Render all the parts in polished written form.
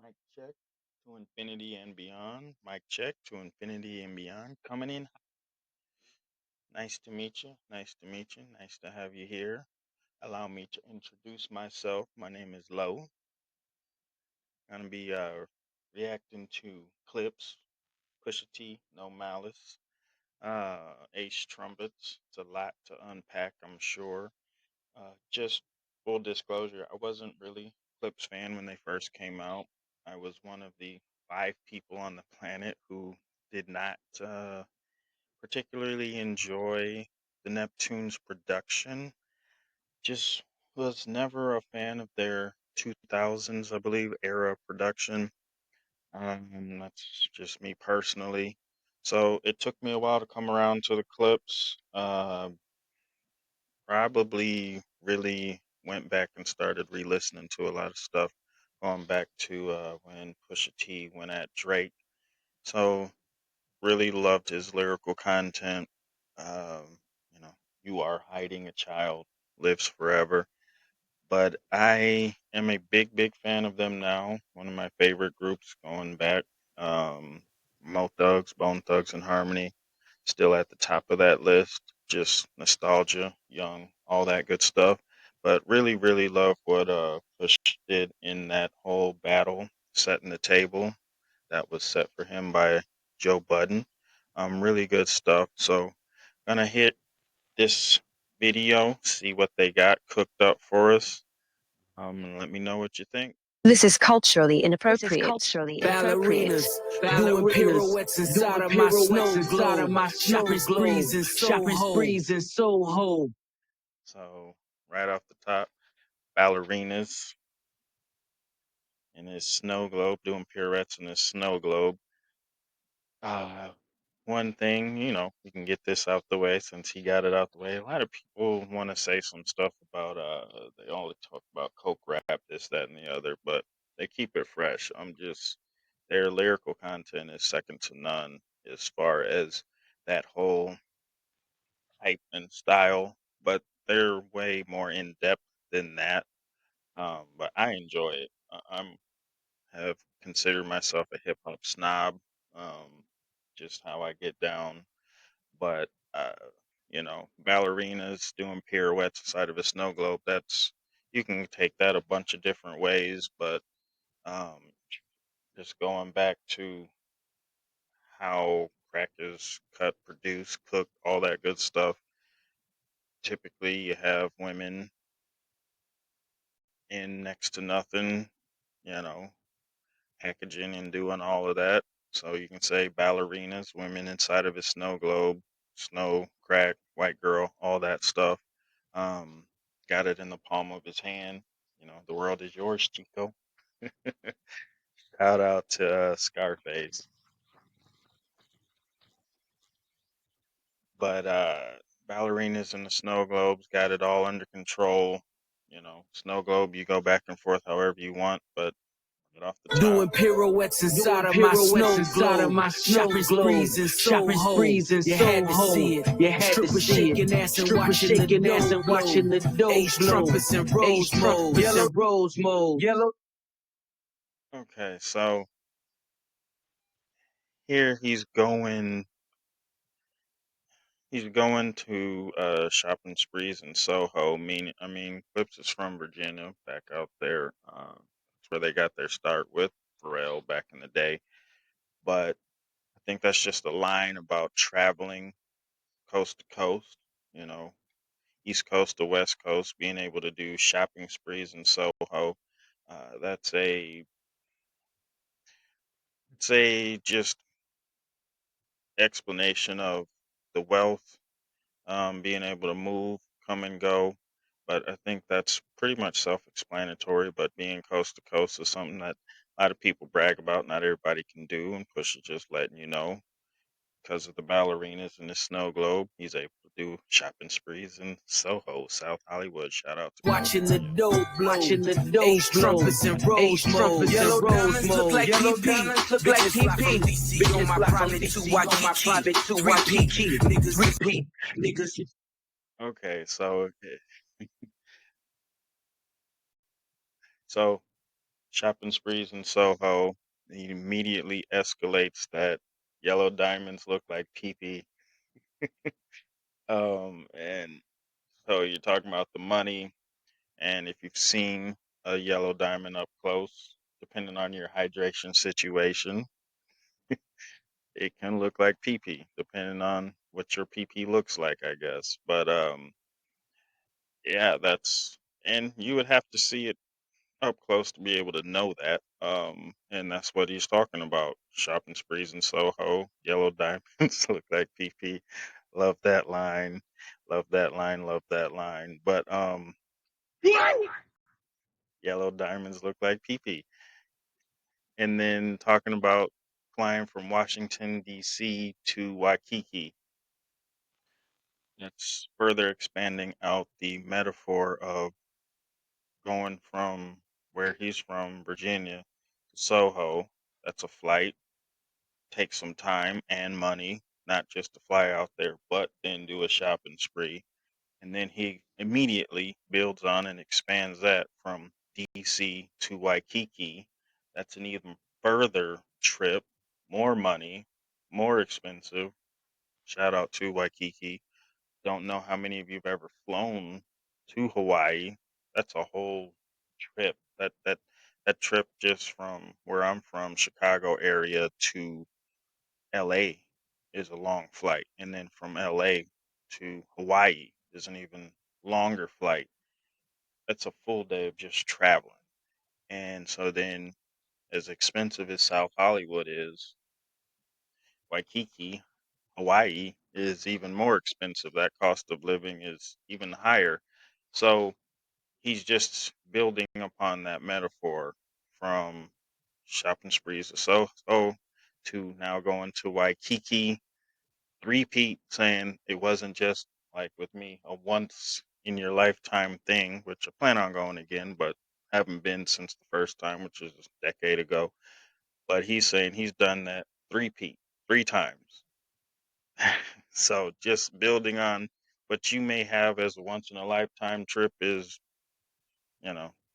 Mic check to infinity and beyond. Mic check to infinity and beyond. Coming in. Nice to meet you. Nice to meet you. Nice to have you here. Allow me to introduce myself. My name is Lo. Gonna be reacting to clips. Pusha T, No Malice. Ace Trumpets. It's a lot to unpack, I'm sure. Just full disclosure, I wasn't really a Clips fan when they first came out. I was one of the 5 people on the planet who did not particularly enjoy the Neptunes production. Just was never a fan of their 2000s, I believe, era production. That's just me personally. So it took me a while to come around to the Clips. Probably really went back and started re-listening to a lot of stuff, going back to when Pusha T went at Drake. So really loved his lyrical content. Um, you know, You Are Hiding a Child lives forever. But I am a big fan of them now. One of my favorite groups going back. Um, Mo Thugs, Bone Thugs and Harmony, still at the top of that list. Just nostalgia, young, all that good stuff. But really love what Push did in that whole battle, setting the table that was set for him by Joe Budden. Really good stuff. So gonna hit this video, see what they got cooked up for us. And let me know what you think. This is culturally inappropriate. Ballerinas doing pirouettes inside of my snow globe. Shopping sprees in Soho. So right off the top, ballerinas in his snow globe, doing pirouettes in his snow globe. One thing, we can get this out the way since he got it out the way. A lot of people want to say some stuff about they only talk about coke rap, this, that, and the other, but they keep it fresh. Their lyrical content is second to none as far as that whole type and style, but they're way more in depth than that. But I enjoy it. I'm have considered myself a hip hop snob, just how I get down. But ballerinas doing pirouettes inside of a snow globe. That's You can take that a bunch of different ways, but um, just going back to how crack is cut, produced, cooked, all that good stuff. Typically, you have women in next to nothing, you know, packaging and doing all of that. So you can say ballerinas, women inside of a snow globe, snow, crack, white girl, all that stuff. Um, got it in the palm of his hand. The world is yours, Chico. Shout out to Scarface. But ballerinas in the snow globes got it all under control. Snow globe, you go back and forth however you want, but get off the top. Doing pirouettes inside of my snow globe. Shopping sprees in Soho. You had to see it. Stripper shaking ass and watching the dough. Ace Trumpets and Rose mode. Yellow. Okay, so here he's going to shopping sprees in Soho. Clips is from Virginia, back out there. That's where they got their start with Pharrell back in the day. But I think that's just a line about traveling coast to coast, you know, East Coast to West Coast, being able to do shopping sprees in Soho. That's a just explanation of the wealth, being able to move, come and go. But I think that's pretty much self-explanatory. But being coast to coast is something that a lot of people brag about. Not everybody can do, and Push is just letting you know. Because of the ballerinas and the snow globe, he's able to do shopping sprees in Soho, South Hollywood. Shout out to Watching the dough blow. Ace Trumpets and Rose mode. Yellow diamonds look like PP. Bitches fly from DC. Big on my private 2 YG. Niggas. Okay, so shopping sprees in Soho. He immediately escalates that yellow diamonds look like pee pee. And so you're talking about the money, and if you've seen a yellow diamond up close, depending on your hydration situation, it can look like pee pee, depending on what your pee pee looks like, I guess. But yeah, and you would have to see it up close to be able to know that. And that's what he's talking about. Shopping sprees in Soho, yellow diamonds look like PP. Love that line. Love that line. Love that line. But yellow diamonds look like PP. And then talking about flying from Washington D.C. to Waikiki. It's further expanding out the metaphor of going from where he's from, Virginia, to Soho. That's a flight. Take some time and money, not just to fly out there, but then do a shopping spree. And then he immediately builds on and expands that from DC to Waikiki. That's an even further trip, more money, more expensive. Shout out to Waikiki. Don't know how many of you have ever flown to Hawaii. That's a whole trip. That trip just from where I'm from, Chicago area, to LA is a long flight, and then from LA to Hawaii is an even longer flight. That's a full day of just traveling. And so then, as expensive as South Hollywood is, Waikiki, Hawaii is even more expensive. That cost of living is even higher. So he's just building upon that metaphor from shopping sprees to so to now going to Waikiki, repeat, saying it wasn't just like with me a once in your lifetime thing, which I plan on going again, but haven't been since the first time, which was a decade ago. But he's saying he's done that repeat 3 times. So just building on what you may have as a once in a lifetime trip is,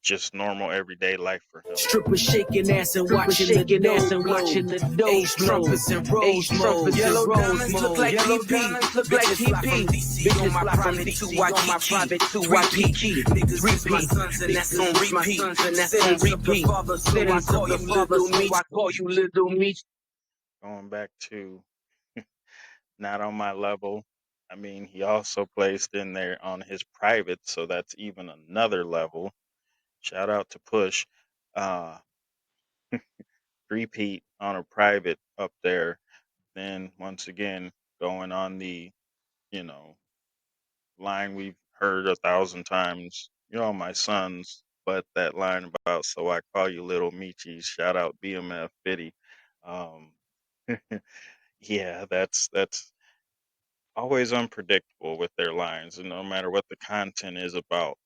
just normal everyday life for him. Strippers shaking ass and watching the dough blow. Age trumpets and rose mode. Yellow diamonds look like PP. Bitches fly from DC on my private to Waikiki. Niggas is my sons and that's on repeat. Sentence of the father, so I call you little me. Going back to not on my level. I mean, he also placed in there on his private, so that's even another level. Shout out to Push. Uh, repeat on a private up there. Then once again, going on the, you know, line we've heard 1,000 times. You're all my sons, but that line about so I call you little Michis. Shout out BMF Biddy. Um, yeah, that's always unpredictable with their lines, and no matter what the content is about.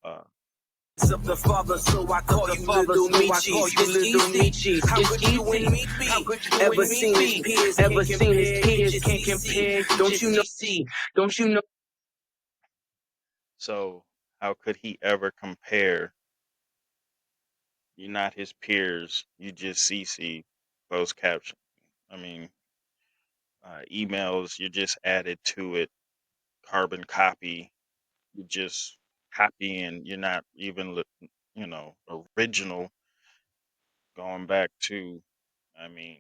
Of the father, so I call you little Michis. It's easy. How could you and me be? Ever seen his peers? Can't compare. Don't you know? Don't you know? So how could he ever compare? You're not his peers. You just CC closed caption. I mean, emails. You just added to it. Carbon copy. You just copy, and you're not even, original. Going back to, I mean,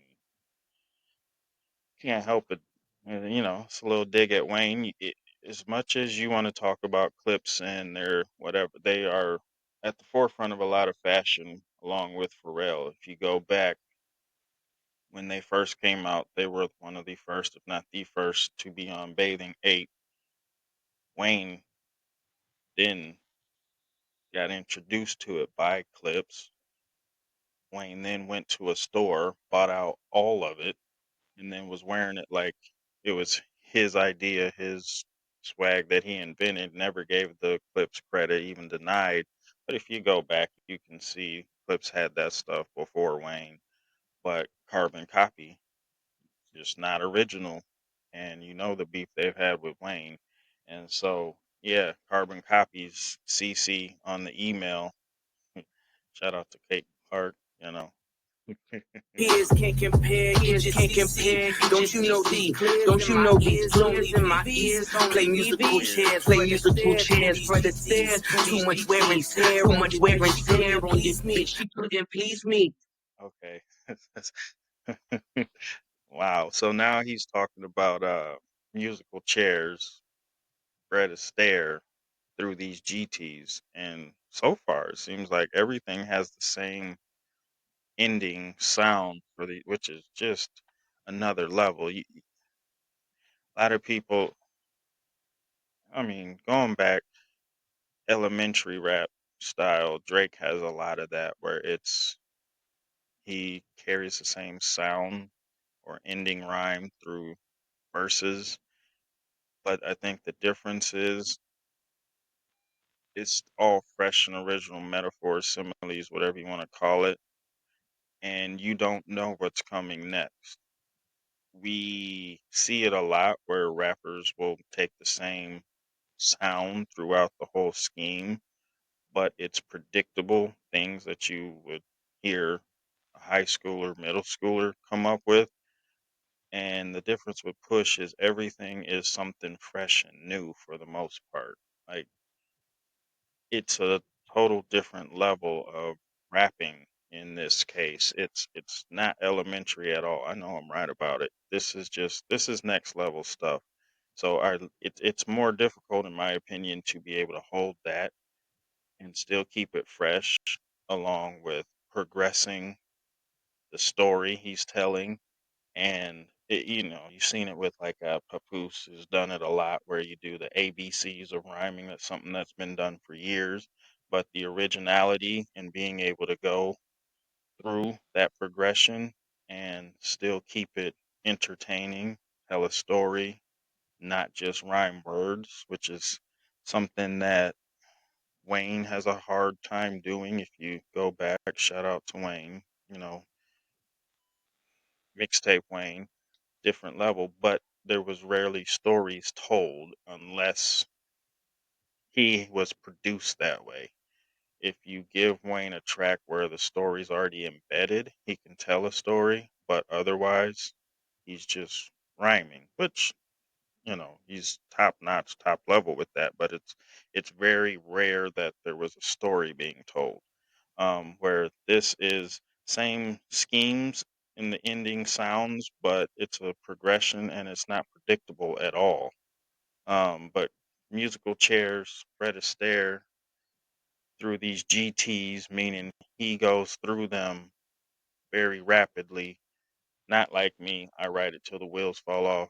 can't help it. It's a little dig at Wayne. As much as you want to talk about clips and their whatever, they are at the forefront of a lot of fashion, along with Pharrell. If you go back when they first came out, they were one of the first, if not the first, to be on Bathing Ape. Wayne then got introduced to it by clips. Wayne then went to a store, bought out all of it, and then was wearing it like it was his idea, his swag that he invented. Never gave the Clips credit, even denied. But if you go back, you can see Clips had that stuff before Wayne. But Carbon Copy, just not original. And you know the beef they've had with Wayne. And so, yeah, Carbon Copies CC on the email. Shout out to Kate Clark. you know. Peers can't compare, you just see. Don't you know these clears in my ears only VVs? Play musical chairs for the stairs for the stairs. Too much wear and tear on your bitch, she couldn't please me. She couldn't please me. Okay. Wow. So now he's talking about musical chairs, Fred Astaire through these GTs, and so far it seems like everything has the same ending sound for the, which is just another level. A lot of people, I mean, going back elementary rap style, Drake has a lot of that where he carries the same sound or ending rhyme through verses, but I think the difference is it's all fresh and original metaphors, similes, whatever you want to call it, and you don't know what's coming next. We see it a lot where rappers will take the same sound throughout the whole scheme, but it's predictable things that you would hear a high schooler, middle schooler come up with. And the difference with Push is everything is something fresh and new for the most part. Like, it's a total different level of rapping in this case. It's not elementary at all. I know I'm right about it. This is next level stuff. So it's more difficult in my opinion to be able to hold that and still keep it fresh along with progressing the story he's telling. And you've seen it with like Papoose has done it a lot where you do the ABCs of rhyming. That's something that's been done for years. But the originality and being able to go through that progression and still keep it entertaining, tell a story, not just rhyme words, which is something that Wayne has a hard time doing. If you go back, shout out to Wayne, you know, mixtape Wayne, different level, but there was rarely stories told unless he was produced that way. If you give Wayne a track where the story's already embedded, he can tell a story, but otherwise, he's just rhyming, which, he's top notch, top level with that, but it's very rare that there was a story being told. Where this is same schemes in the ending sounds, but it's a progression and it's not predictable at all. But musical chairs, Fred Astaire through these GTs, meaning he goes through them very rapidly. Not like me, I ride it till the wheels fall off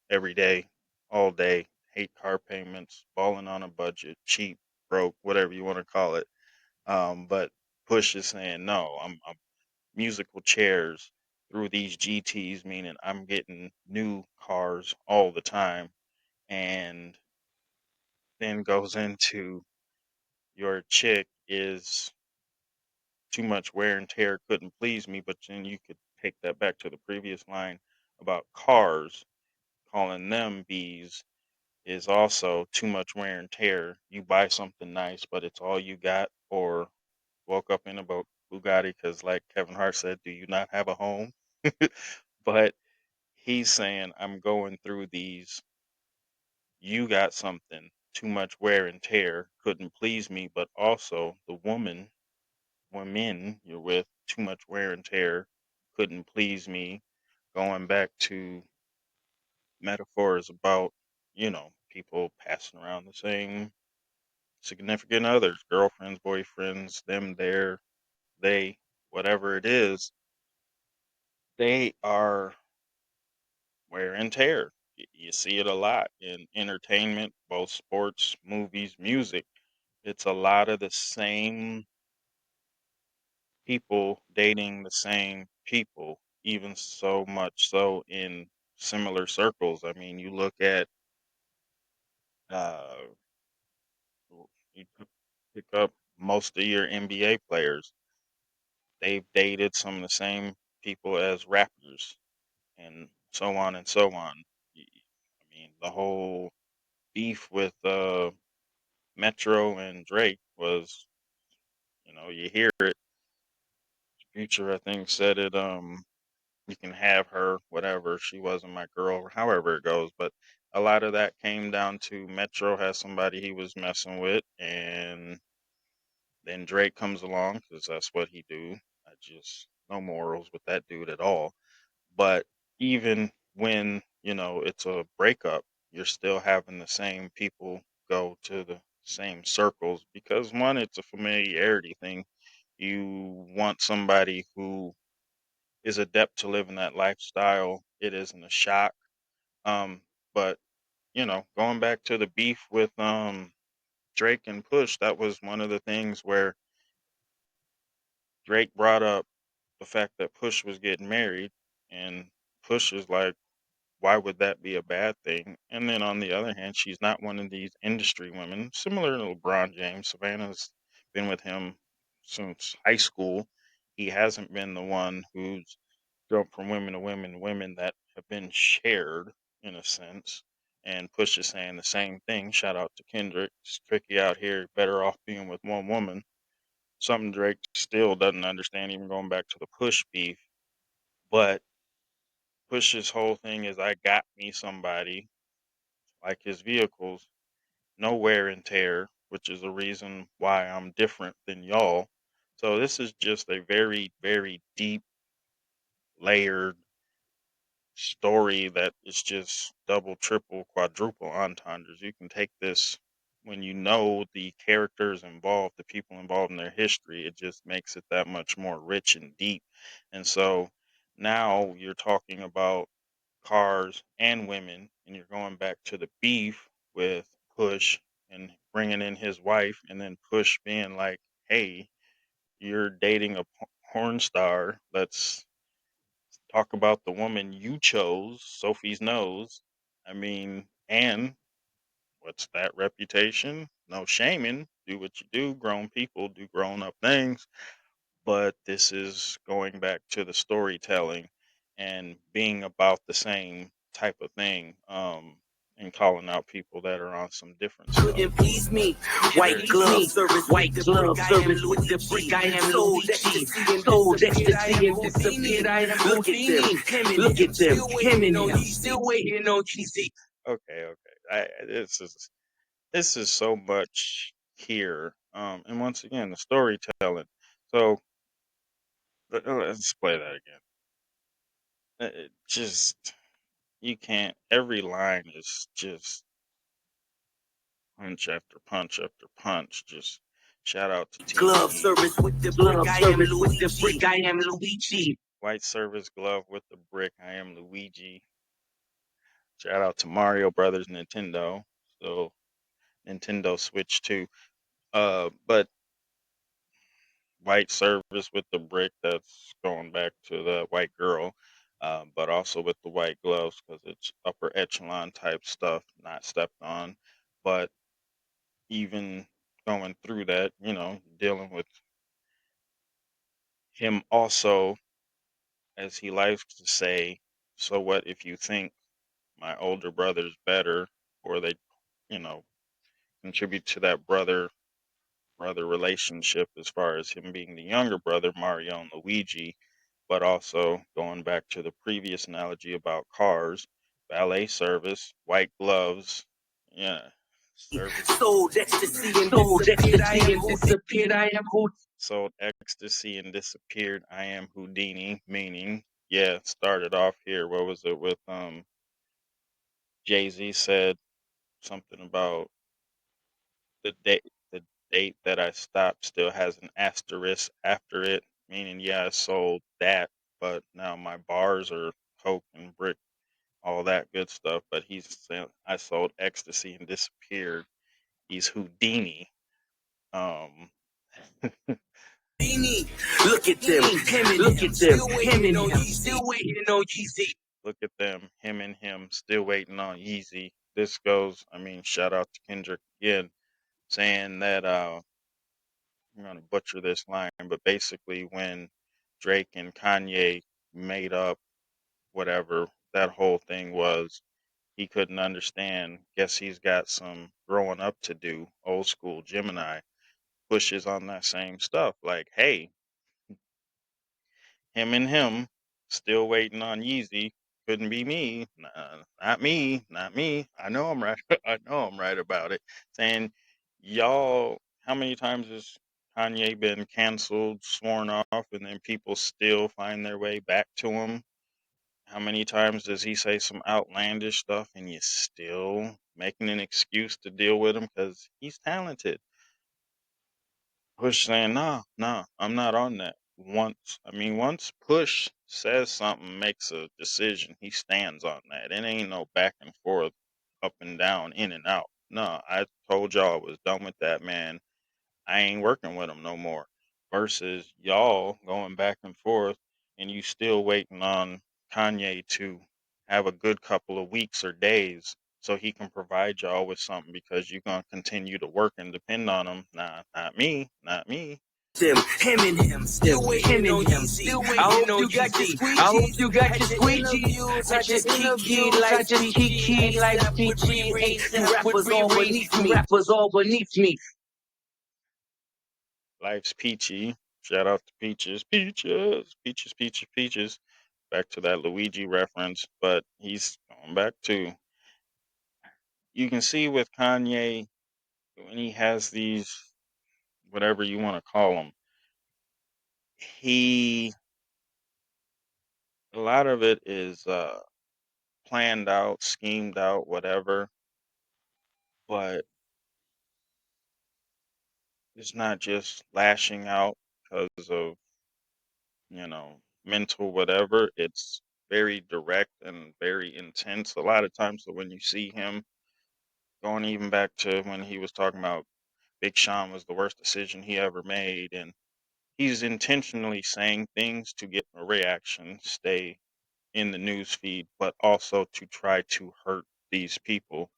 every day, all day. Hate car payments, balling on a budget, cheap, broke, whatever you want to call it. But Push is saying no. I'm musical chairs through these GTs, meaning I'm getting new cars all the time, and then goes into your chick is too much wear and tear, couldn't please me, but then you could take that back to the previous line about cars, calling them bees is also too much wear and tear. You buy something nice, but it's all you got, or woke up in a Bugatti because, like Kevin Hart said, do you not have a home? But he's saying, I'm going through these. You got something, too much wear and tear, couldn't please me, but also the women you're with, too much wear and tear, couldn't please me. Going back to metaphors about, people passing around the same significant others, girlfriends, boyfriends, them, their, they, whatever it is, they are wear and tear. You see it a lot in entertainment, both sports, movies, music. It's a lot of the same people dating the same people, even so much so in similar circles. I mean, you look at, uh, you pick up most of your NBA players, they've dated some of the same people as rappers and so on and so on. I mean, the whole beef with Metro and Drake was, you hear it Future, I think, said it. You can have her, whatever. She wasn't my girl, however it goes. But a lot of that came down to Metro has somebody he was messing with, and then Drake comes along because that's what he do. I just no morals with that dude at all. But even when it's a breakup, you're still having the same people go to the same circles because one, it's a familiarity thing. You want somebody who is adept to living that lifestyle. It isn't a shock. But going back to the beef with Drake and Push, that was one of the things where Drake brought up the fact that Push was getting married, and Push is like, why would that be a bad thing? And then on the other hand, she's not one of these industry women, similar to LeBron James. Savannah's been with him since high school. He hasn't been the one who's jumped from women to women to women that have been shared in a sense. And Push is saying the same thing. Shout out to Kendrick. It's tricky out here, better off being with one woman. Something Drake still doesn't understand, even going back to the Push beef. But Push's whole thing is I got me somebody like his vehicles, no wear and tear, which is a reason why I'm different than y'all. So this is just a very, very deep, layered story that is just double, triple, quadruple entendres. You can take this when you know the characters involved, the people involved in their history, it just makes it that much more rich and deep. And so now you're talking about cars and women, and you're going back to the beef with Push and bringing in his wife, and then Push being like, "Hey, you're dating a porn star. Let's talk about the woman you chose, Sophie's nose." I mean, and what's that reputation? No shaming. Do what you do. Grown people do grown up things, but this is going back to the storytelling and being about the same type of thing, and calling out people that are on some different stuff. Couldn't please me. White glove service with the brick. I am Luigi. Sold ecstasy and disappeared. I am Houdini. Look at them. Him and him. Still waiting on GC. Okay, this is so much here, and once again, the storytelling. So let's play that again. It just you can't. Every line is just punch after punch after punch. Just shout out to Glove TDE. service with the brick. I am Luigi. I am Luigi. White service glove with the brick. I am Luigi. Shout out to Mario Brothers Nintendo. So Nintendo Switch 2. But white service with the brick, that's going back to the white girl. But also with the white gloves because it's upper echelon type stuff, not stepped on. But even going through that, dealing with him also, as he likes to say, so what if you think my older brother's better, or they, you know, contribute to that brother relationship as far as him being the younger brother, Mario and Luigi, but also going back to the previous analogy about cars, valet service, white gloves, yeah, service. Sold ecstasy and disappeared. I am Houdini. Sold ecstasy and disappeared. I am Houdini, meaning, yeah, started off here. What was it with Jay-Z said something about the date that I stopped still has an asterisk after it, meaning yeah, I sold that, but now my bars are coke and brick, all that good stuff. But he's saying I sold ecstasy and disappeared. He's Houdini. Um, Look at them. Look at them. Him and him. Still waiting on GC. Look at them, him and him, still waiting on Yeezy. This goes, shout out to Kendrick again, saying that I'm gonna butcher this line, but basically when Drake and Kanye made up whatever that whole thing was, he couldn't understand. Guess he's got some growing up to do. Old school Gemini pushes on that same stuff. Like, hey, him, still waiting on Yeezy. Couldn't be me. Nah, not me. Not me. I know I'm right. I know I'm right about it. Saying, y'all, how many times has Kanye been canceled, sworn off, and then people still find their way back to him? How many times does he say some outlandish stuff and you still making an excuse to deal with him because he's talented? Push saying, nah, nah, I'm not on that. Once Push says something, makes a decision, he stands on that. It ain't no back and forth, up and down, in and out. No, I told y'all I was done with that man. I ain't working with him no more. Versus y'all going back and forth and you still waiting on Kanye to have a good couple of weeks or days so he can provide y'all with something because you're going to continue to work and depend on him. Nah, not me, not me. Him and him, still waiting on Yeezy. I hope you got your squeegees. At your interviews, I just kiki like Kiki. You rappers all beneath me. Life's peachy. Shout out to Peaches. Peaches. Peaches, peaches, peaches. Back to that Luigi reference, but he's going back to. You can see with Kanye when he has these, whatever you want to call them, a lot of it is planned out, schemed out, whatever, but it's not just lashing out because of, mental whatever. It's very direct and very intense a lot of times. So when you see him going even back to when he was talking about Big Sean was the worst decision he ever made, and he's intentionally saying things to get a reaction, stay in the news feed, but also to try to hurt these people.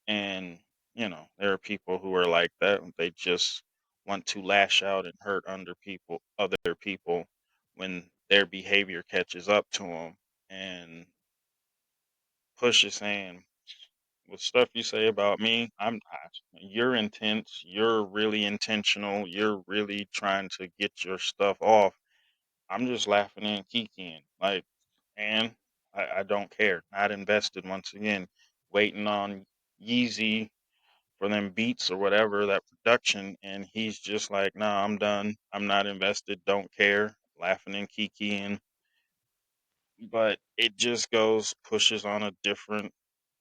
And, there are people who are like that. They just want to lash out and hurt other people when their behavior catches up to them. And Push is saying, with stuff you say about me, I'm not. You're intense. You're really intentional. You're really trying to get your stuff off. I'm just laughing and kikiing. Like, and I don't care. Not invested once again. Waiting on Yeezy for them beats or whatever, that production. And he's just like, nah, I'm done. I'm not invested. Don't care. Laughing and kikiing. But it just pushes on a different,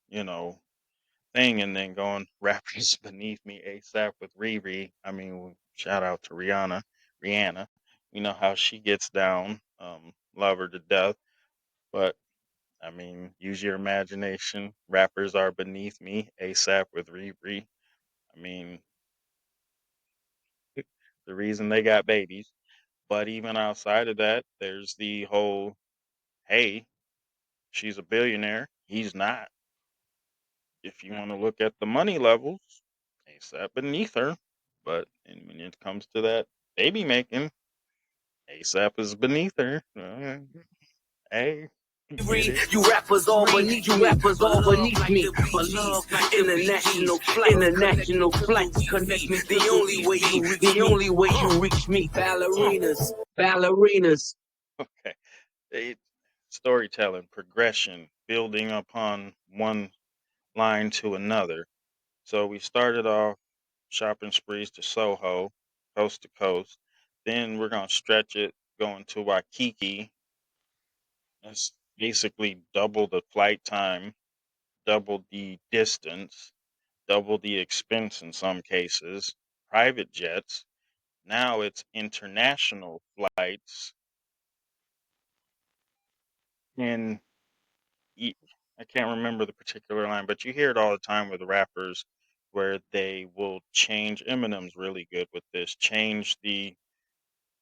you know, thing, and then going rappers beneath me ASAP with Riri. Shout out to Rihanna. We know how she gets down. Love her to death. But use your imagination. Rappers are beneath me ASAP with Riri. I mean, the reason they got babies. But even outside of that, there's the whole, hey, she's a billionaire. He's not. If you want to look at the money levels, ASAP beneath her. But when it comes to that baby making, ASAP is beneath her. Hey, get it? You rappers all beneath me. But love like international flights connect me. The only way you reach me. Ballerinas. Okay. It, storytelling, progression, building upon one line to another. So we started off shopping sprees to Soho, coast to coast. Then we're going to stretch it going to Waikiki. That's basically double the flight time, double the distance, double the expense in some cases. Private jets. Now it's international flights. And I can't remember the particular line, but you hear it all the time with rappers where they will change. Eminem's really good with this. Change the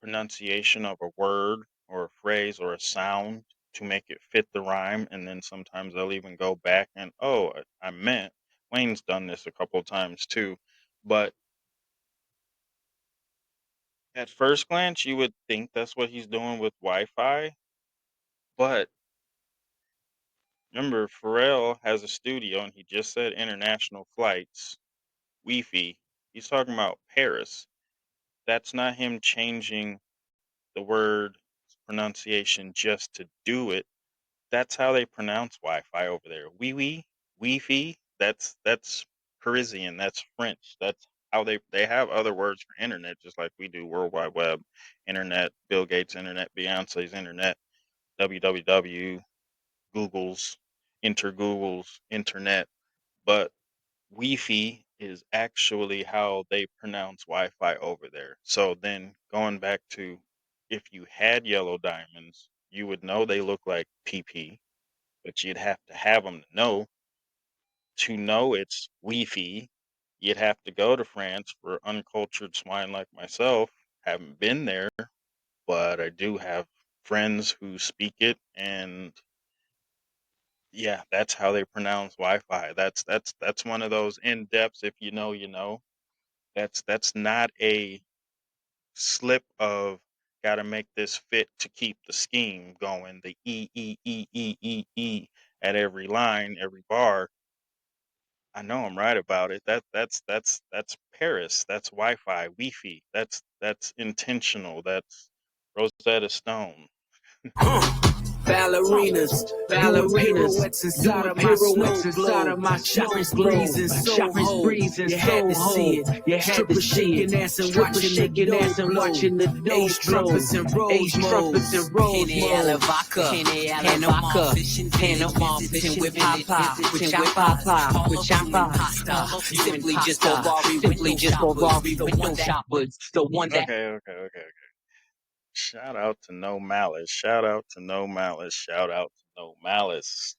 pronunciation of a word or a phrase or a sound to make it fit the rhyme, and then sometimes they'll even go back and, oh, I meant. Wayne's done this a couple of times too, but at first glance you would think that's what he's doing with Wi-Fi. But remember, Pharrell has a studio and he just said international flights, Wi-Fi. He's talking about Paris. That's not him changing the word pronunciation just to do it. That's how they pronounce Wi-Fi over there. Wi-Fi. That's Parisian. That's French. That's how they have other words for internet, just like we do. World Wide Web, internet, Bill Gates' internet, Beyonce's internet, www, Google's, Google's internet. But Wi-Fi is actually how they pronounce Wi-Fi over there. So then going back to, if you had yellow diamonds, you would know they look like PP, but you'd have to have them to know. To know it's Wi-Fi, you'd have to go to France. For uncultured swine like myself, haven't been there, but I do have friends who speak it, and yeah, that's how they pronounce Wi-Fi. That's one of those in depths. If you know, you know. That's not a slip of gotta make this fit to keep the scheme going. The E at every line, every bar. I know I'm right about it. That's Paris. That's Wi-Fi, Wi-Fi. That's intentional. That's Rosetta Stone. Ballerinas, doing pirouettes inside of my snow globe. Chakras breezing, you had to see it. Strippers shaking ass and watching the dough Ace trumpets and rose modes. Henny a la vodka, and a mom fishing with Papa, with Chapa, simply just for Rari window shoppers, the one that. Okay. Shout out to No Malice. Shout out to No Malice. Shout out to No Malice.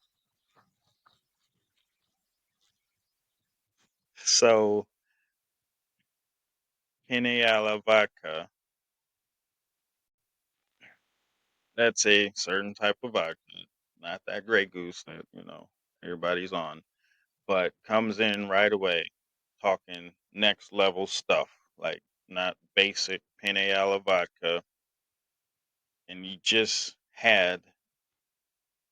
So, Henny a la vodka, that's a certain type of vodka. Not that Grey Goose that, everybody's on. But comes in right away talking next level stuff. Like, not basic Penne alla vodka. And you just had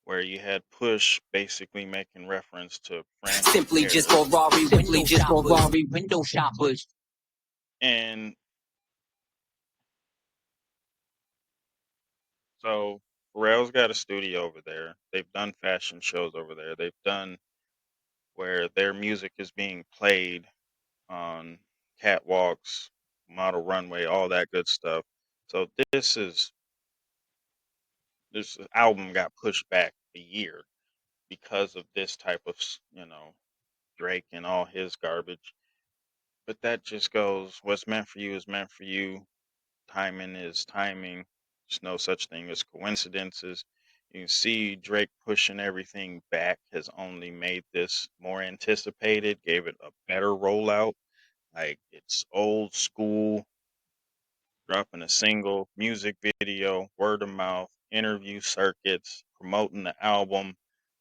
where you had Push basically making reference to France. Simply just for Rari window shoppers. And so Pharrell's got a studio over there. They've done fashion shows over there. They've done where their music is being played on catwalks, model runway, all that good stuff. So this album got pushed back a year because of this type of, Drake and all his garbage. But that just goes, what's meant for you is meant for you. Timing is timing. There's no such thing as coincidences. You can see Drake pushing everything back has only made this more anticipated, gave it a better rollout. Like, it's old school, dropping a single, music video, word of mouth, interview circuits, promoting the album.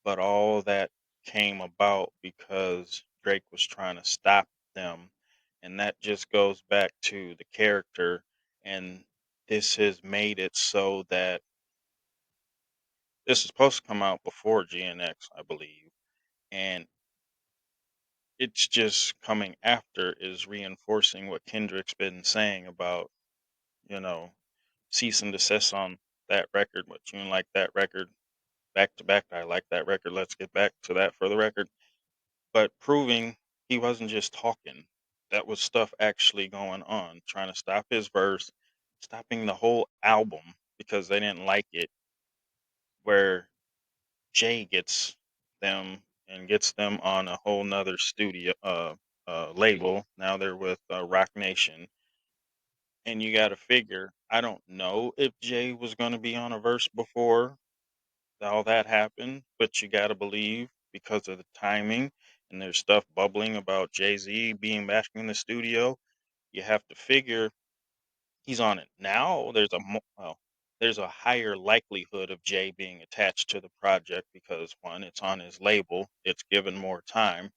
But all that came about because Drake was trying to stop them. And that just goes back to the character. And this has made it so that this is supposed to come out before GNX, I believe. And it's just coming after is reinforcing what Kendrick's been saying about, you know, cease and desist on that record. But you didn't like that record back to back. I like that record. Let's get back to that for the record. But proving he wasn't just talking. That was stuff actually going on, trying to stop his verse, stopping the whole album because they didn't like it, where Jay gets them and gets them on a whole nother studio label. Now they're with Rock Nation. And you got to figure, I don't know if Jay was going to be on a verse before all that happened, but you got to believe because of the timing and there's stuff bubbling about Jay-Z being back in the studio. You have to figure he's on it now. There's a higher likelihood of Jay being attached to the project because one, it's on his label, it's given more time.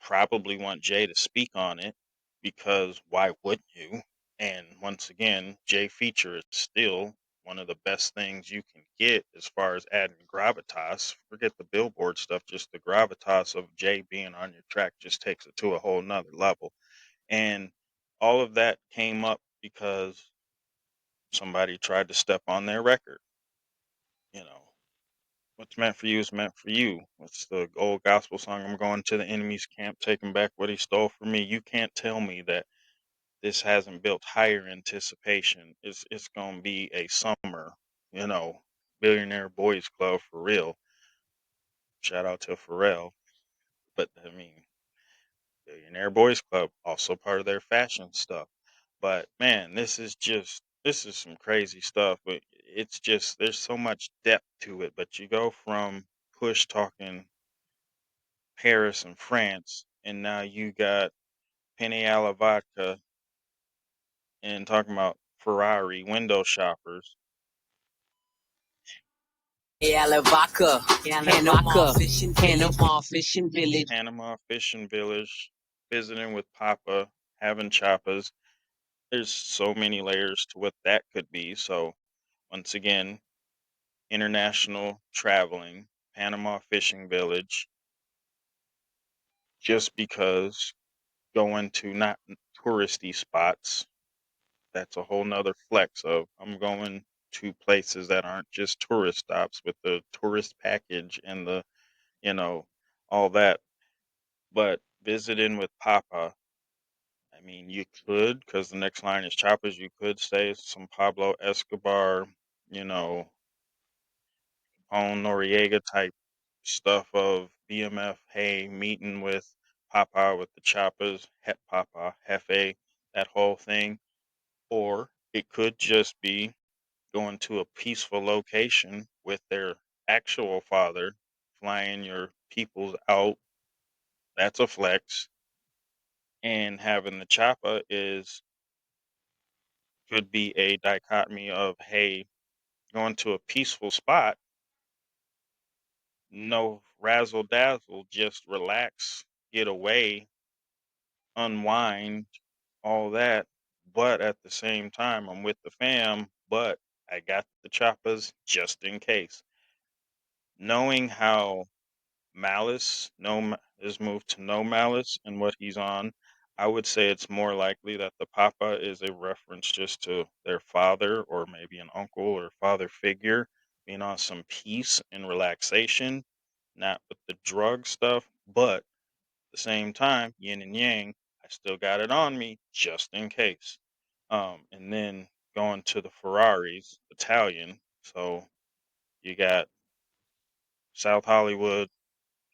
Probably want Jay to speak on it because why wouldn't you? And once again, Jay feature is still one of the best things you can get as far as adding gravitas. Forget the billboard stuff, just the gravitas of Jay being on your track just takes it to a whole nother level. And all of that came up because somebody tried to step on their record. you know, what's meant for you is meant for you. What's the old gospel song? I'm going to the enemy's camp, taking back what he stole from me. You can't tell me that this hasn't built higher anticipation. It's gonna be a summer, you know, billionaire boys club for real. Shout out to Pharrell. But I mean, billionaire boys club also part of their fashion stuff. But man, this is some crazy stuff. But it's just there's so much depth to it. But you go from Push talking Paris and France, and now you got Penny Vodka and talking about Ferrari window shoppers. Vodka, Panama Fishing Village. Panama Fishing Village, visiting with Papa, having chappas. There's so many layers to what that could be. So once again, international traveling, Panama Fishing Village, just because going to not touristy spots, that's a whole nother flex of I'm going to places that aren't just tourist stops with the tourist package and the, you know, all that. But visiting with Papa, I mean, you could, because the next line is choppers. You could say some Pablo Escobar, you know, on Noriega type stuff of BMF. Hey, meeting with Papa with the choppers, Het Papa, Hefe, that whole thing. Or it could just be going to a peaceful location with their actual father, flying your peoples out. That's a flex. And having the choppa is could be a dichotomy of hey, going to a peaceful spot, no razzle dazzle, just relax, get away, unwind, all that. But at the same time, I'm with the fam, but I got the choppas just in case. Knowing how Malice is moved to no malice and what he's on, I would say it's more likely that the papa is a reference just to their father or maybe an uncle or father figure being on some peace and relaxation, not with the drug stuff, but at the same time, yin and yang, I still got it on me just in case. And then going to the Ferraris, Italian. So you got South Hollywood,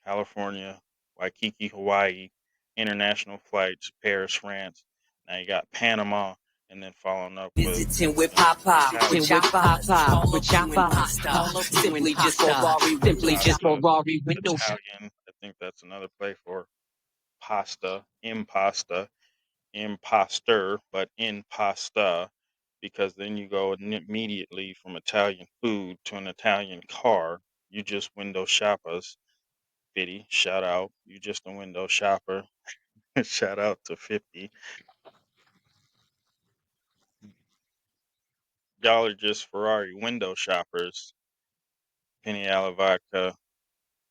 California, Waikiki, Hawaii, international flights, Paris, France. Now you got Panama, and then following up with Visiting with Papa, Italian. all of you in pasta, simply just Ferrari window shop. Italian. I think that's another play for pasta, impasta, imposter, but in pasta, because then you go immediately from Italian food to an Italian car. You just window shop us. Fitty, shout out. You just a window shopper. Shout out to 50. Y'all are just Ferrari window shoppers. Penny Vodka.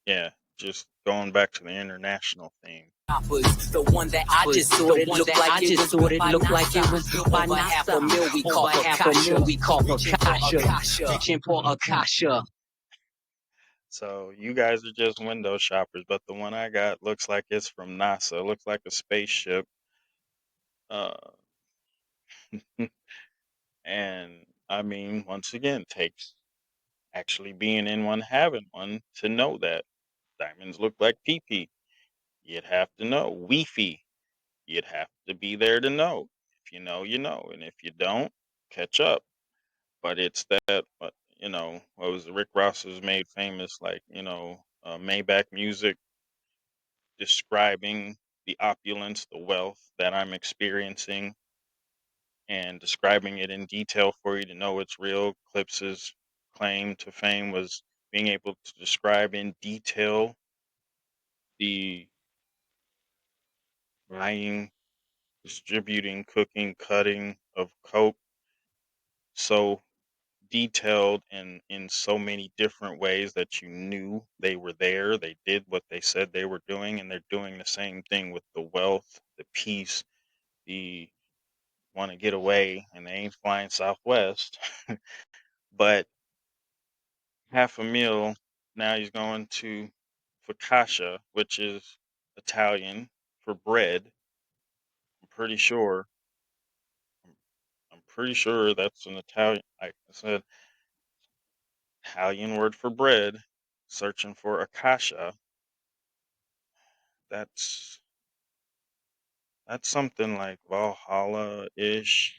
Yeah, just going back to the international theme. The one that I just saw it looked like it was built by NASA. Over half a mil we call Akasha. Reaching for Akasha. So you guys are just window shoppers, but the one I got looks like it's from NASA. It looks like a spaceship. Uh, and I mean, once again, takes actually being in one, having one to know that diamonds look like pee pee. You'd have to know. Weefy. You'd have to be there to know. If you know, you know. And if you don't, catch up. But it's that, you know, what was Rick Ross was made famous, like, you know, Maybach music describing the opulence, the wealth that I'm experiencing and describing it in detail for you to know it's real. Clips's claim to fame was being able to describe in detail the buying, distributing, cooking, cutting of coke so detailed and in so many different ways that you knew they were there. They did what they said they were doing, and they're doing the same thing with the wealth, the peace, the want to get away, and they ain't flying Southwest. But half a meal. Now he's going to focaccia, which is Italian for bread. I'm pretty sure. I'm pretty sure that's an Italian. Like I said, Italian word for bread. Searching for akasha. That's that's something like Valhalla-ish,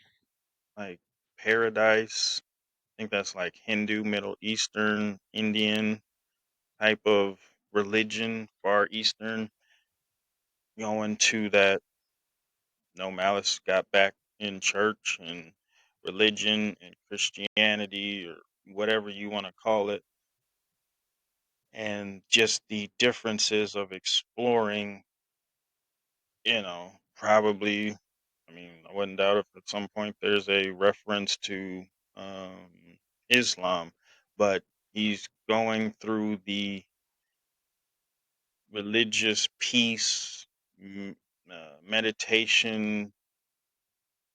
like paradise. I think that's like Hindu, Middle Eastern, Indian type of religion, Far Eastern, going to that. No Malice got back in church and religion and Christianity or whatever you want to call it, and just the differences of exploring, probably. I mean, I wouldn't doubt if at some point there's a reference to Islam, but he's going through the religious peace, meditation,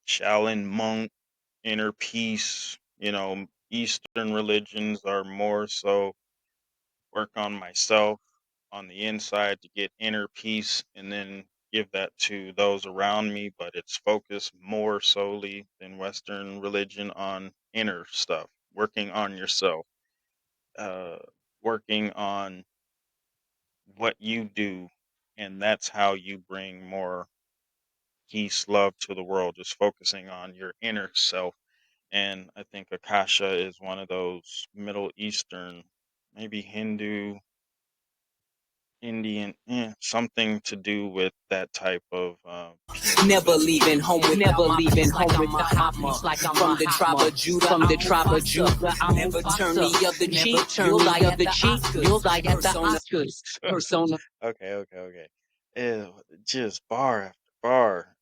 Shaolin monk, inner peace. Eastern religions are more so work on myself on the inside to get inner peace and then give that to those around me, but it's focused more solely than Western religion on inner stuff, working on yourself, uh, working on what you do, and that's how you bring more peace, love to the world, just focusing on your inner self. And I think Akasha is one of those Middle Eastern, maybe Hindu, Indian, something to do with that type of peace Never religion. leaving home without my peace like I'm from the tribe of Judah. From the tribe of Judah, I'm Never turn the other cheek. You'll die at the Oscars. Persona. Okay. Ew, just bar after bar.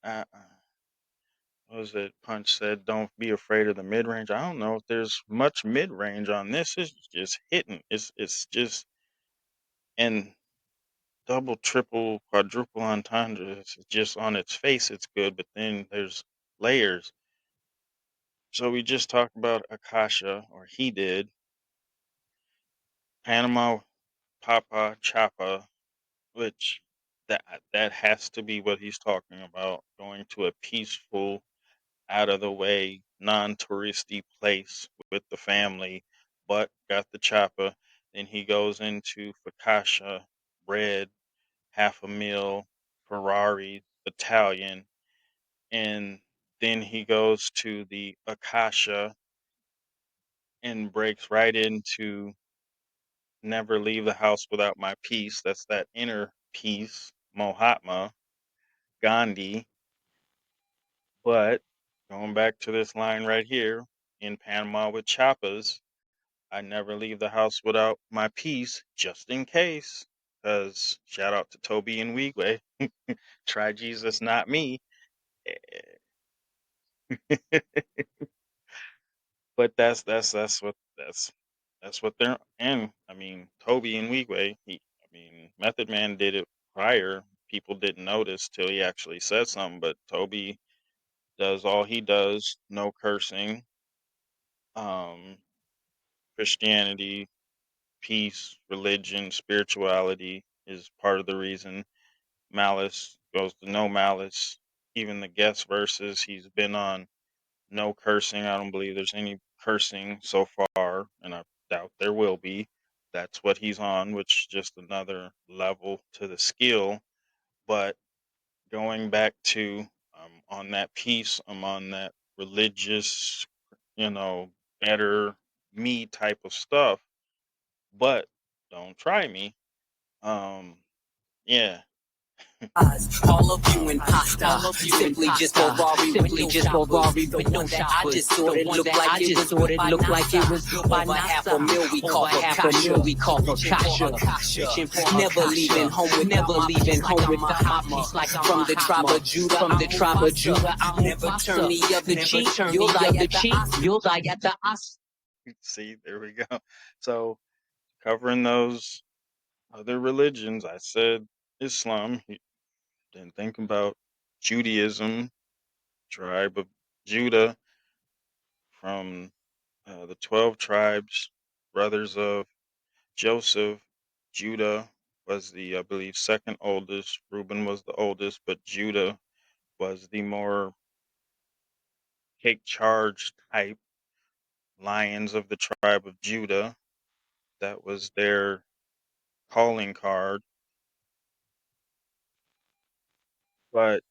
What was it? Punch said, "Don't be afraid of the mid range." I don't know if there's much mid range on this. It's just hitting. It's just and double, triple, quadruple entendre. It's just on its face, it's good, but then there's layers. So we just talked about Akasha, or he did. Panama Papa Chapa, which that has to be what he's talking about. Going to a peaceful, out of the way, non-touristy place with the family, but got the chopper. Then he goes into focaccia, bread, half a meal, Ferrari, Italian, and then he goes to the akasha and breaks right into never leave the house without my peace. That's that inner peace, Mahatma Gandhi. But going back to this line right here, in Panama with Chapas, I never leave the house without my peace, just in case. Because shout out to Toby and Wigwe. Try Jesus, not me. But that's what they're in. I mean, Toby and Wigwe, Method Man did it prior. People didn't notice till he actually said something, but Toby does all he does, no cursing. Um, Christianity, peace, religion, spirituality is part of the reason. Malice goes to no malice. Even the guest verses he's been on, no cursing. I don't believe there's any cursing so far, and I doubt there will be. That's what he's on, which is just another level to the skill. But going back to on that piece, I'm on that religious, you know, better me type of stuff. But don't try me. Um, yeah. All of you um, imposter. Simply just Ferrari window shoppers. The one that I just sorted looked like it was built by NASA. Over half a mil we call for Kasha. Reaching for Never leaving home without my peace like I'm from the tribe of Judah. Never turn the other cheek. You'll die at the Oscars. see, there we go. So covering those other religions, I said Islam. Then think about Judaism, tribe of Judah, from the 12 tribes, brothers of Joseph. Judah was the, I believe, second oldest. Reuben was the oldest, but Judah was the more take charge type. Lions of the tribe of Judah. That was their calling card. But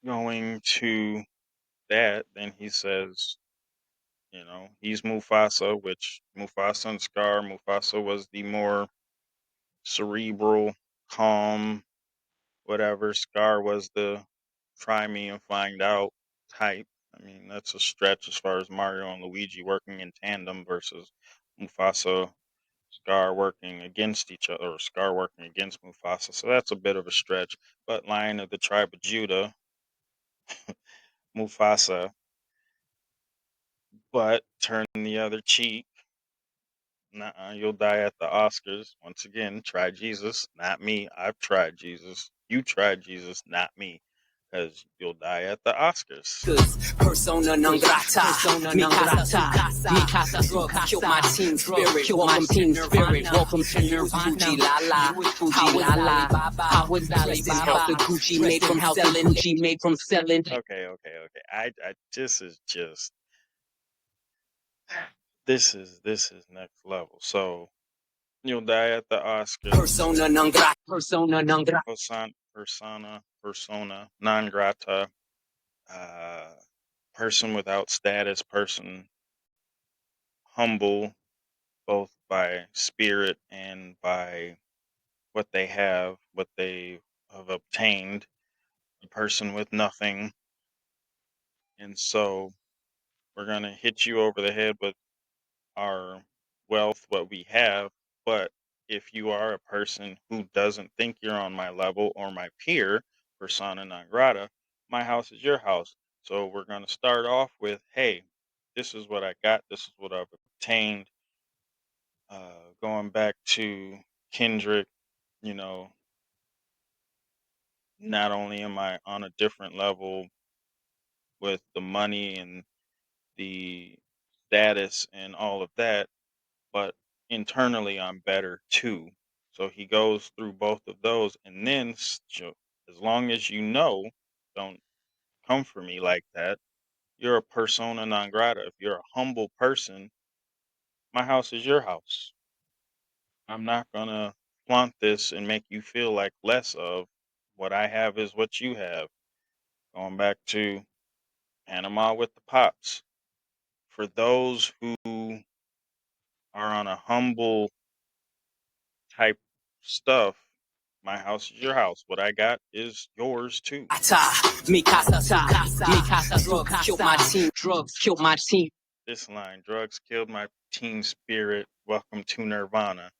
going to that, then he says, he's Mufasa, which Mufasa and Scar. Mufasa was the more cerebral, calm, whatever. Scar was the try me and find out type. I mean, that's a stretch as far as Mario and Luigi working in tandem versus Mufasa, Scar working against each other, or Scar working against Mufasa. So that's a bit of a stretch. But Lion of the tribe of Judah, Mufasa, but turn the other cheek. Nuh-uh, you'll die at the Oscars. Once again, try Jesus, not me. I've tried Jesus. You tried Jesus, not me. Because you'll die at the Oscars. Persona non grata, Mikasa Sukasa, kill my team spirit, welcome team spirit, welcome to Nirvana. Fuji Lala, how was Alibaba? The Gucci made from selling. Okay. I this is just this is next level. So you'll die at the Oscars. Persona non grata. Persona non grata. Person without status, person humble, both by spirit and by what they have, what they have obtained. A person with nothing. And so we're going to hit you over the head with our wealth, what we have. But if you are a person who doesn't think you're on my level or my peer, persona non grata, my house is your house. So we're going to start off with, hey, this is what I got. This is what I've obtained. Going back to Kendrick, you know, not only am I on a different level with the money and the status and all of that, but internally I'm better too. So he goes through both of those, and then as long as don't come for me like that. You're a persona non grata. If you're a humble person, my house is your house. I'm not gonna flaunt this and make you feel like less of what I have is what you have. Going back to Panama with the Pops. For those who are on a humble type stuff, my house is your house. What I got is yours too. Mikasa Sukasa, drugs killed my team. This line, drugs killed my teen spirit. Welcome to Nirvana.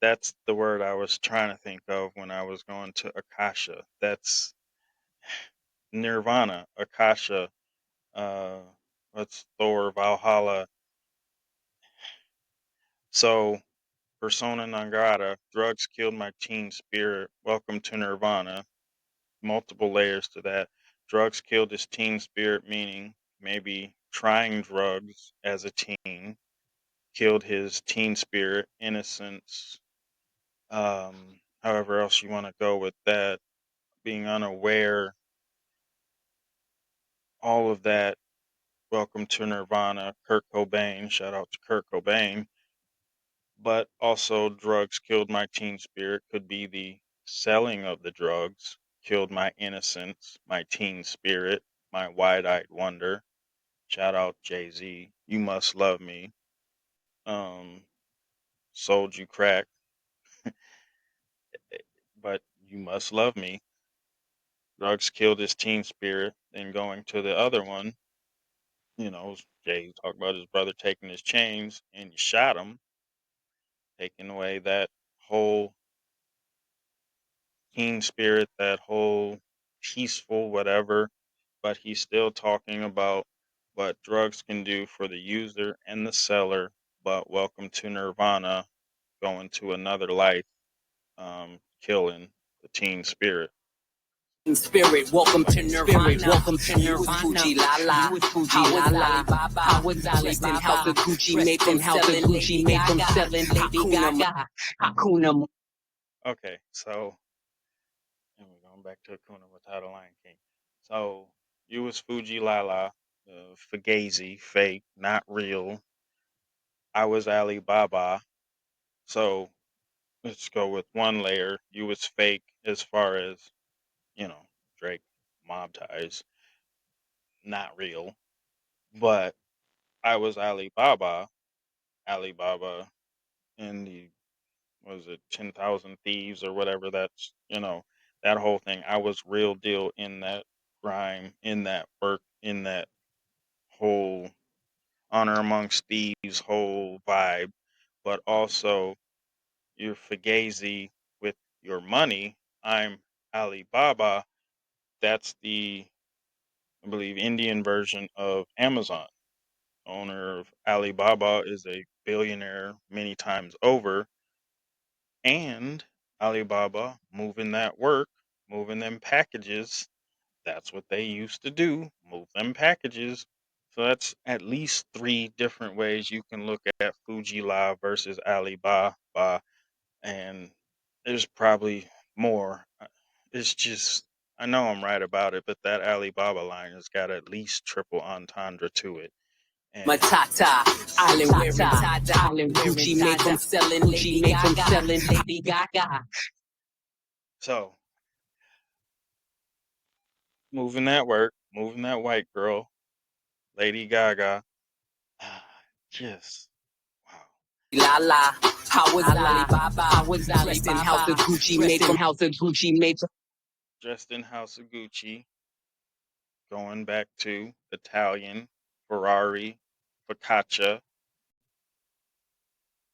That's the word I was trying to think of when I was going to Akasha. That's Nirvana, Akasha, what's Thor, Valhalla. So, persona non grata, drugs killed my teen spirit. Welcome to Nirvana. Multiple layers to that. Drugs killed his teen spirit, meaning maybe trying drugs as a teen killed his teen spirit, innocence, however else you want to go with that, being unaware, all of that. Welcome to Nirvana, Kurt Cobain, shout out to Kurt Cobain. But also, drugs killed my teen spirit, could be the selling of the drugs, killed my innocence, my teen spirit, my wide eyed wonder. Shout out Jay-Z, You Must Love Me. Sold you crack, but you must love me. Drugs killed his teen spirit. Then going to the other one, Jay talked about his brother taking his chains and you shot him, taking away that whole teen spirit, that whole peaceful whatever. But he's still talking about what drugs can do for the user and the seller. But welcome to Nirvana, going to another life, killing the teen spirit. Spirit, welcome to Nirvana. Welcome to Nirvana. You was Fuji La La. You was Fuji La La. How was Ali House of Gucci made from selling Gucci made from selling Lady Gaga. Hakuna. Okay, so and we're going back to Hakuna Matata Lion King. So you was Fuji Lala, Fugazi, fake, not real. I was Alibaba. So let's go with one layer. You was fake as far as, Drake mob ties, not real. But I was Alibaba, Alibaba in the, was it 10,000 Thieves or whatever that's, that whole thing. I was real deal in that grime, in that work, in that whole Honor Amongst Thieves whole vibe. But also, you're Fugazi with your money. I'm Alibaba. That's the, I believe, Indian version of Amazon. Owner of Alibaba is a billionaire many times over, and Alibaba moving that work, moving them packages. That's what they used to do, move them packages. So that's at least three different ways you can look at Fuji Live versus Alibaba, and there's probably more. It's just, I know I'm right about it, but that Alibaba line has got at least triple entendre to it. And Matata, Island wearing tie-dye, Island Gucci made from selling Gucci made from selling Lady Gaga. so, moving that work, moving that white girl, Lady Gaga, just, wow. La la, how was Alibaba? How was Alibaba? Dressed in house of Gucci made from house of Gucci made from. Dressed in House of Gucci, going back to Italian, Ferrari, Focaccia,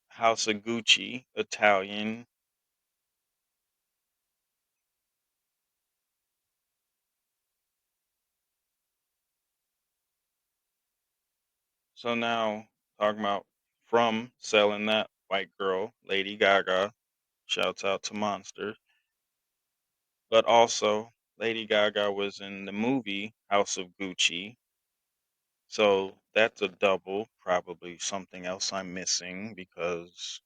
House of Gucci, Italian. So now, talking about from selling that white girl, Lady Gaga, shouts out to Monster, but also Lady Gaga was in the movie House of Gucci. So that's a double, probably something else I'm missing because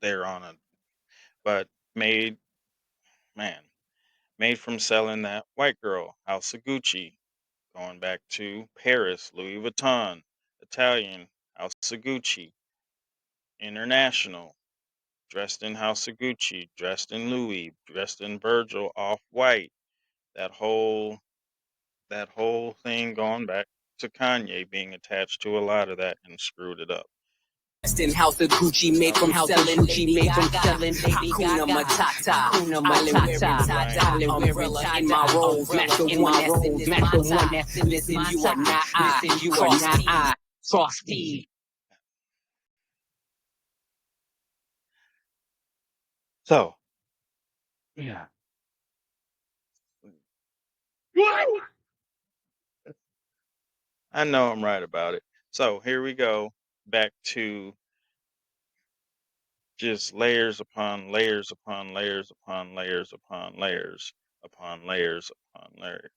they're on a, but made, man, made from selling that white girl, House of Gucci. Going back to Paris, Louis Vuitton, Italian, House of Gucci, international, dressed in House of Gucci, dressed in Louis, dressed in Virgil, off white. That whole thing going back to Kanye being attached to a lot of that and screwed it up. Dressed in house of Gucci made from selling Gucci made from selling Lady Gaga. Hakuna Matata, Hakuna Matata, Island wearing tie-dye, in my rolls, match the one that's in this my time. Listen, you are not I. Listen, you are not I. Frosty. So, yeah. I know I'm right about it. So here we go back to just layers upon layers upon layers upon layers upon layers upon layers upon layers.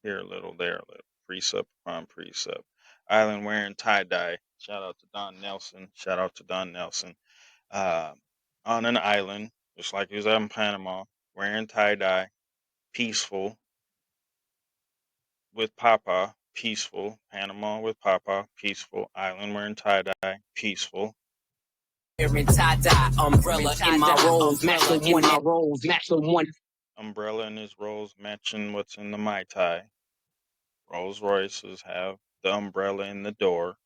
Here a little, there a little. Precept upon precept. Island wearing tie dye. Shout out to Don Nelson. Shout out to Don Nelson. Uh, on an island, just like he was out in Panama, wearing tie dye, peaceful with Papa, peaceful. Panama with Papa, peaceful. Island wearing tie dye, peaceful. Wearing tie-dye, umbrella in my rolls, match the one my rolls, match the one. Umbrella in his rolls matching what's in the Mai Tai. Rolls Royces have the umbrella in the door,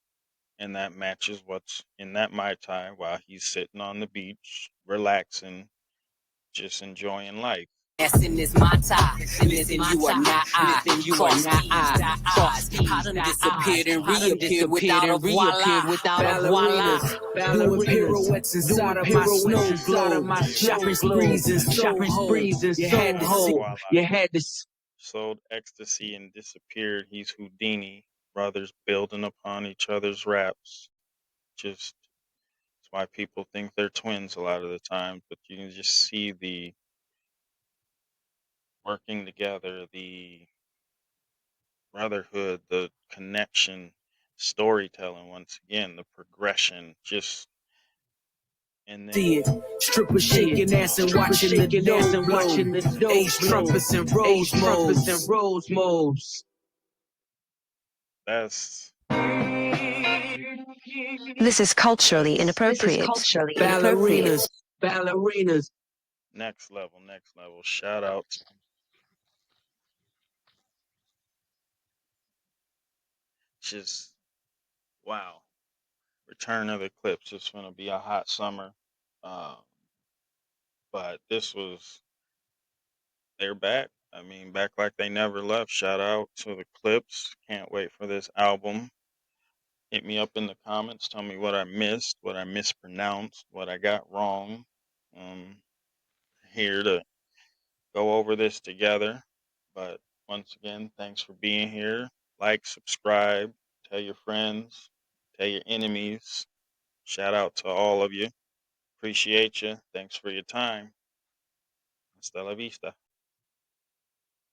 and that matches what's in that Mai Tai while he's sitting on the beach, relaxing, just enjoying life. That's in this my tie. Listen, you are not I. Listen, you are not I. Frosty, I done disappeared and reappeared without a voila. Ballerinas, doing pirouettes inside of my snow globe. Shopping sprees in Soho. You had to see. Voila. You had to see. Sold ecstasy and disappeared. He's Houdini. Brothers building upon each other's raps. Just, that's why people think they're twins a lot of the time. But you can just see the working together, the brotherhood, the connection, storytelling, once again, the progression, just and See then it. Strippers shaking ass and watching the dough blow. Ace trumpets and rose modes. that's This is culturally that's inappropriate. Ballerinas. next level, next level. Shout out to just wow. Return of the Clips. It's gonna be a hot summer. Um, but this was they're back. I mean, back like they never left. Shout out to the Clips. Can't wait for this album. Hit me up in the comments. Tell me what I missed, what I mispronounced, what I got wrong. Um, here to go over this together. But once again, thanks for being here. Like, subscribe, tell your friends, tell your enemies. Shout out to all of you. Appreciate you. Thanks for your time. Hasta la vista.